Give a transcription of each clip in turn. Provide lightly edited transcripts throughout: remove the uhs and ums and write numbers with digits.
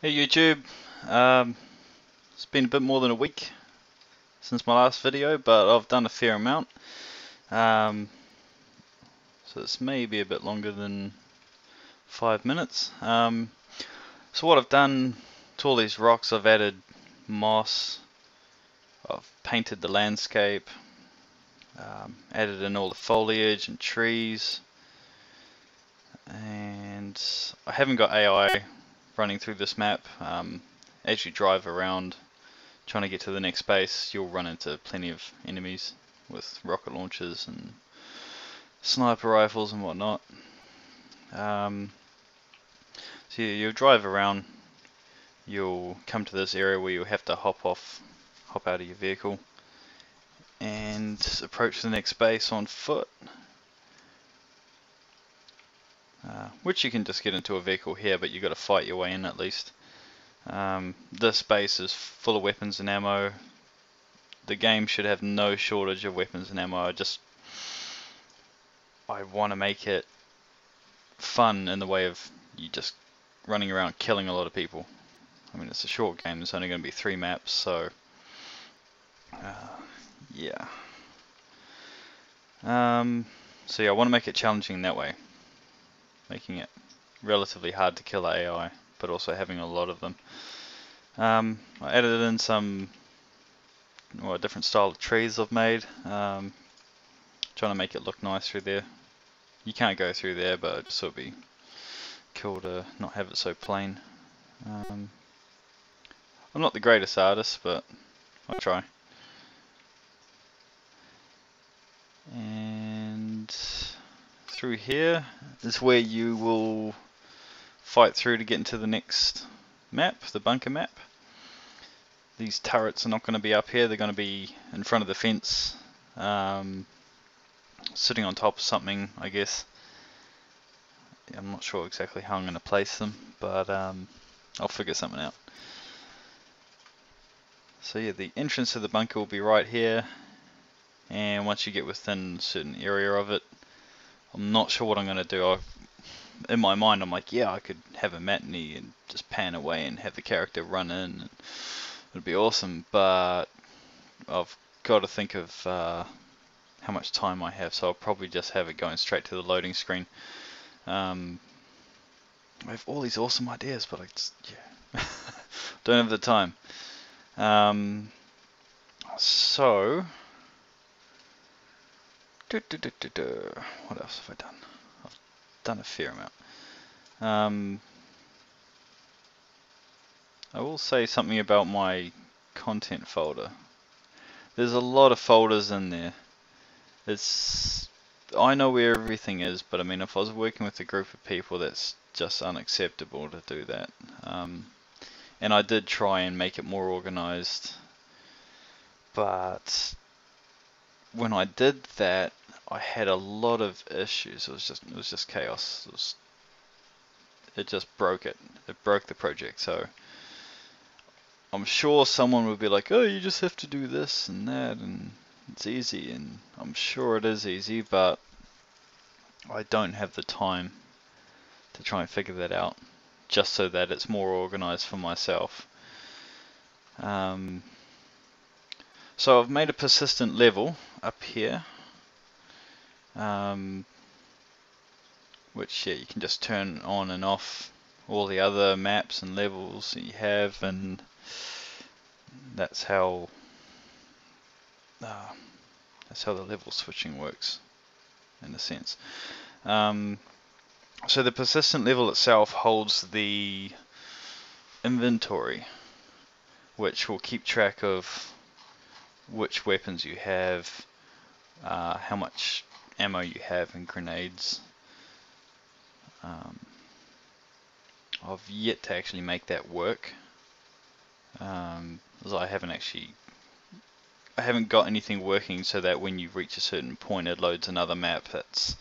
Hey YouTube, it's been a bit more than a week since my last video, but I've done a fair amount. Um, so this may be a bit longer than 5 minutes. So what I've done to all these rocks, I've added moss, I've painted the landscape, added in all the foliage and trees, and I haven't got AI running through this map. As you drive around trying to get to the next base, you'll run into plenty of enemies with rocket launchers and sniper rifles and whatnot. So you'll drive around, you'll come to this area where you'll have to hop out of your vehicle and approach the next base on foot. Which you can just get into a vehicle here, but you've got to fight your way in at least. This base is full of weapons and ammo. The game should have no shortage of weapons and ammo. I want to make it fun in the way of you just running around killing a lot of people. I mean, it's a short game, there's only going to be 3 maps, so yeah. So yeah, I want to make it challenging in that way, making it relatively hard to kill AI, but also having a lot of them. I added in some different style of trees I've made, trying to make it look nice through there. You can't go through there, but it'd sort of be cool to not have it so plain. I'm not the greatest artist, but I'll try. And through here is where you will fight through to get into the next map, the bunker map. These turrets are not going to be up here, they're going to be in front of the fence, sitting on top of something, I guess. I'm not sure exactly how I'm going to place them, but I'll figure something out. So yeah, the entrance to the bunker will be right here, and once you get within a certain area of it, I'm not sure what I'm going to do. In my mind I'm like, yeah, I could have a matinee and just pan away and have the character run in, and it'd be awesome, but I've got to think of how much time I have, so I'll probably just have it going straight to the loading screen. I have all these awesome ideas, but I just, don't have the time. So, what else have I done? I've done a fair amount. I will say something about my content folder. There's a lot of folders in there. I know where everything is, but I mean, if I was working with a group of people, that's just unacceptable to do that. And I did try and make it more organized, but when I did that, I had a lot of issues. It was just chaos. It just broke it. It broke the project. So I'm sure someone would be like, "Oh, you just have to do this and that, and it's easy." And I'm sure it is easy, but I don't have the time to try and figure that out, just so that it's more organized for myself. So I've made a persistent level up here, which you can just turn on and off all the other maps and levels that you have, and that's how the level switching works, in a sense. So the persistent level itself holds the inventory, which will keep track of which weapons you have, how much ammo you have and grenades. I've yet to actually make that work, as I haven't got anything working so that when you reach a certain point it loads another map. That's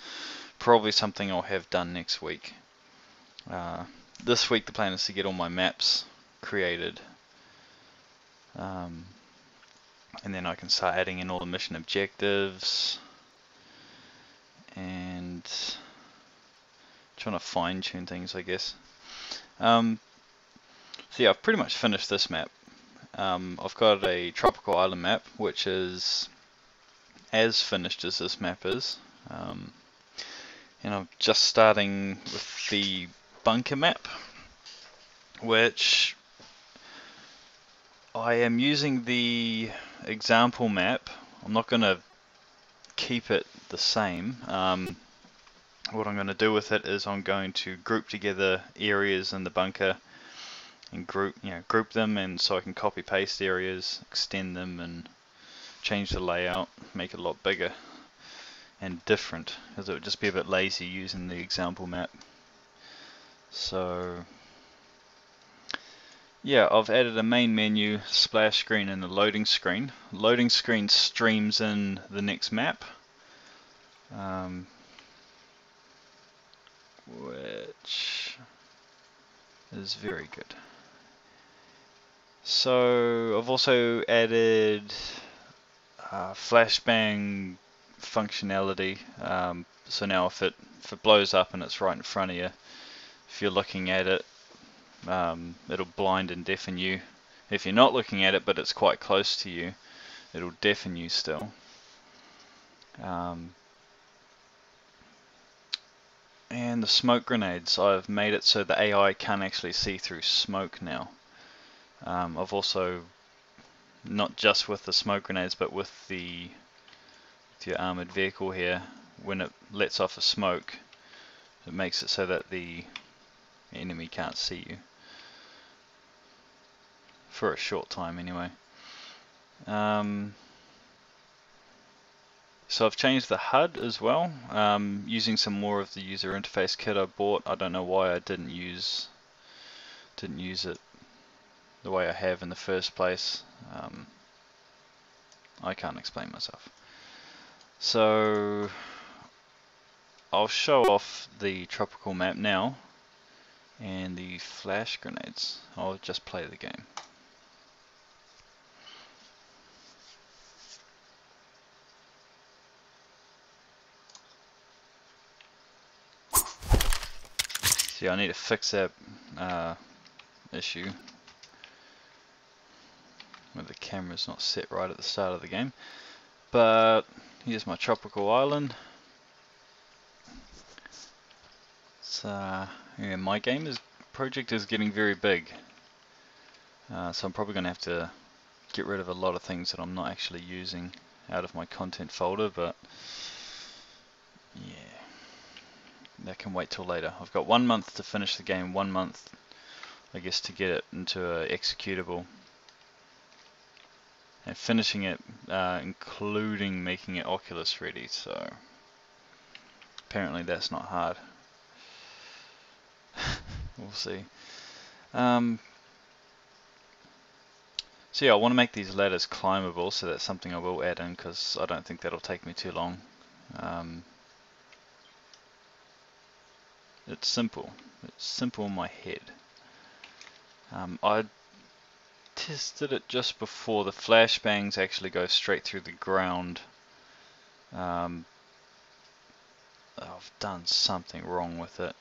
probably something I'll have done next week. This week the plan is to get all my maps created, and then I can start adding in all the mission objectives and trying to fine tune things, I guess. So yeah, I've pretty much finished this map. I've got a tropical island map, which is as finished as this map is. And I'm just starting with the bunker map, which I am using the example map. I'm not going to keep it the same. What I'm going to do with it is I'm going to group together areas in the bunker and group them, and so I can copy paste areas, extend them, and change the layout, make it a lot bigger and different, because it would just be a bit lazy using the example map. So yeah, I've added a main menu, splash screen, and a loading screen. Loading screen streams in the next map, which is very good. So I've also added flashbang functionality. So now if it blows up and it's right in front of you, if you're looking at it, it'll blind and deafen you. If you're not looking at it but it's quite close to you, it'll deafen you still. And the smoke grenades, I've made it so the AI can't actually see through smoke now. I've also, not just with the smoke grenades, but with your armored vehicle here, when it lets off a smoke, it makes it so that the enemy can't see you. For a short time anyway. So I've changed the HUD as well, using some more of the user interface kit I bought. I don't know why I didn't use it the way I have in the first place. I can't explain myself. So I'll show off the tropical map now and the flash grenades. I'll just play the game. See, I need to fix that issue where the camera's not set right at the start of the game. But here's my tropical island. So yeah, my project is getting very big. So I'm probably going to have to get rid of a lot of things that I'm not actually using out of my content folder, but yeah, that can wait till later. I've got 1 month to finish the game, 1 month I guess to get it into a executable, and finishing it including making it Oculus ready, so apparently that's not hard. We'll see. So yeah, I want to make these ladders climbable, so that's something I will add in, because I don't think that'll take me too long. It's simple in my head. I tested it just before. The flashbangs actually go straight through the ground. I've done something wrong with it.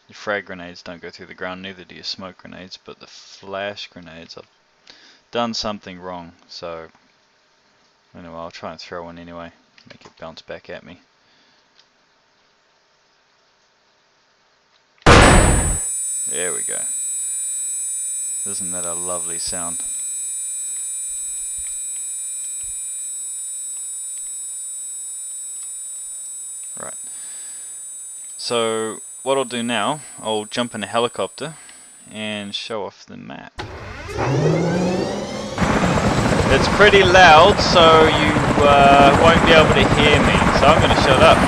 Your frag grenades don't go through the ground, neither do your smoke grenades, but the flash grenades, I've done something wrong. So anyway, I'll try and throw one anyway, make it bounce back at me. There we go. Isn't that a lovely sound? Right. So what I'll do now, I'll jump in a helicopter and show off the map. It's pretty loud, so you won't be able to hear me, so I'm going to shut up.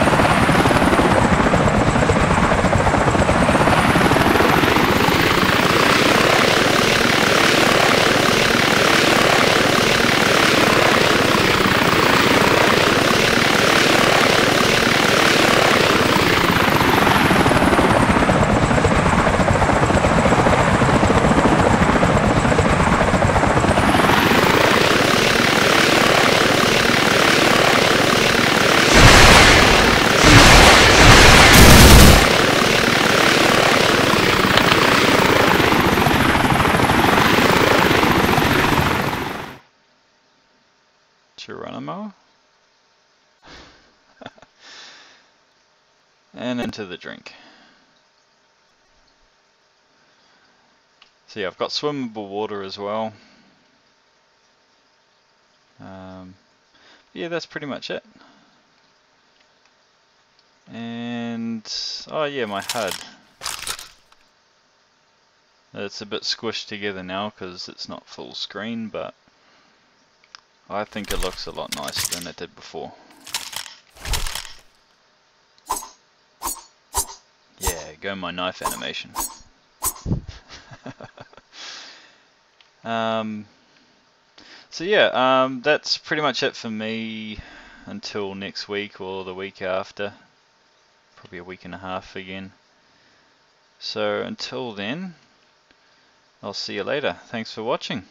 and into the drink. So yeah, I've got swimmable water as well. Yeah, that's pretty much it. And oh yeah, my HUD. It's a bit squished together now because it's not full screen, but I think it looks a lot nicer than it did before. Yeah, go my knife animation. So yeah, that's pretty much it for me until next week or the week after. Probably a week and a half again. So until then, I'll see you later. Thanks for watching.